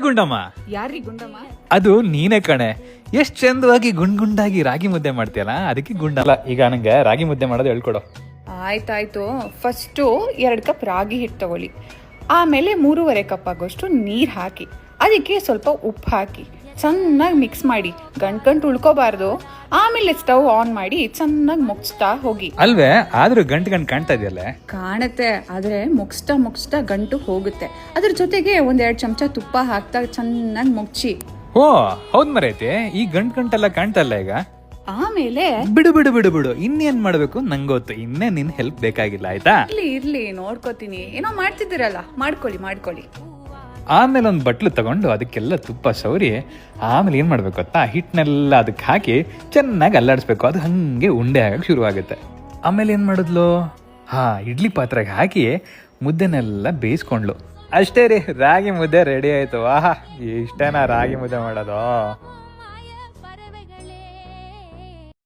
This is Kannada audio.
ಗುಂಡಮ್ಮ, ಯಾರಿ ಗುಂಡಮ್ಮ? ಅದು ನೀನೇ ಕಣೆ. ಎಷ್ಟ್ ಚಂದವಾಗಿ ಗುಂಡಾಗಿ ರಾಗಿ ಮುದ್ದೆ ಮಾಡ್ತೀಯಲ್ಲ, ಅದಕ್ಕೆ ಗುಂಡಲ್ಲ. ಈಗ ನಂಗೆ ರಾಗಿ ಮುದ್ದೆ ಮಾಡೋದು ಹೇಳ್ಕೊಡು. ಆಯ್ತಾಯ್ತು. ಫಸ್ಟು 2 ಕಪ್ ರಾಗಿ ಹಿಟ್ಟು ತಗೊಳ್ಳಿ. ಆಮೇಲೆ 3.5 ಕಪ್ ಆಗೋಷ್ಟು ನೀರು ಹಾಕಿ, ಅದಕ್ಕೆ ಸ್ವಲ್ಪ ಉಪ್ಪು ಹಾಕಿ ಚೆನ್ನಾಗಿ ಮಿಕ್ಸ್ ಮಾಡಿ. ಗಂಟು ಉಳ್ಕೋಬಾರ್ದು. ಆಮೇಲೆ ಸ್ಟವ್ ಆನ್ ಮಾಡಿ ಚೆನ್ನಾಗಿ ಮುಗಿಸ್ತಾ ಹೋಗಿ. ಅಲ್ವೇ? ಆದ್ರೂ ಗಂಟು ಕಾಣ್ತಾ ಇದೆಯಲ್ಲ. ಕಾಣುತ್ತೆ, ಆದ್ರೆ ಮುಗಿಸ್ತಾ ಗಂಟು ಹೋಗುತ್ತೆ. ಅದ್ರ ಜೊತೆಗೆ 1-2 ಚಮಚ ತುಪ್ಪ ಹಾಕ್ತಾ ಚೆನ್ನಾಗಿ ಮುಚ್ಚಿ. ಓ ಹೌದ್ ಮರೈತಿ, ಈ ಗಂಟೆಲ್ಲ ಕಾಣ್ತಲ್ಲ ಈಗ. ಆಮೇಲೆ ಬಿಡು, ಇನ್ನೇನ್ ಮಾಡ್ಬೇಕು ನಂಗೊತ್ತು. ಇನ್ನೇ ನಿನ್ ಹೆಲ್ಪ್ ಬೇಕಾಗಿಲ್ಲ, ಆಯ್ತಾ? ಇರ್ಲಿ ನೋಡ್ಕೋತೀನಿ. ಏನೋ ಮಾಡ್ತಿದ್ದೀರಲ್ಲ, ಮಾಡ್ಕೊಳ್ಳಿ. ಆಮೇಲೆ ಒಂದು ಬಟ್ಲು ತಗೊಂಡು ಅದಕ್ಕೆಲ್ಲ ತುಪ್ಪ ಸವರಿ, ಆಮೇಲೆ ಏನ್ ಮಾಡ್ಬೇಕು ಗೊತ್ತಾ, ಹಿಟ್ಟನ್ನೆಲ್ಲ ಅದಕ್ಕೆ ಹಾಕಿ ಚೆನ್ನಾಗಿ ಅಲ್ಲಾಡಿಸ್ಬೇಕು. ಅದು ಹಂಗೆ ಉಂಡೆ ಆಗಕ್ಕೆ ಶುರುವಾಗುತ್ತೆ. ಆಮೇಲೆ ಏನ್ ಮಾಡಿದ್ಲು, ಇಡ್ಲಿ ಪಾತ್ರೆಗೆ ಹಾಕಿ ಮುದ್ದೆನೆಲ್ಲ ಬೇಯಿಸ್ಕೊಂಡ್ಲು. ಅಷ್ಟೇ ರೀ, ರಾಗಿ ಮುದ್ದೆ ರೆಡಿ ಆಯ್ತು. ಆಹಾ, ಇಷ್ಟೇನಾ ರಾಗಿ ಮುದ್ದೆ ಮಾಡೋದು?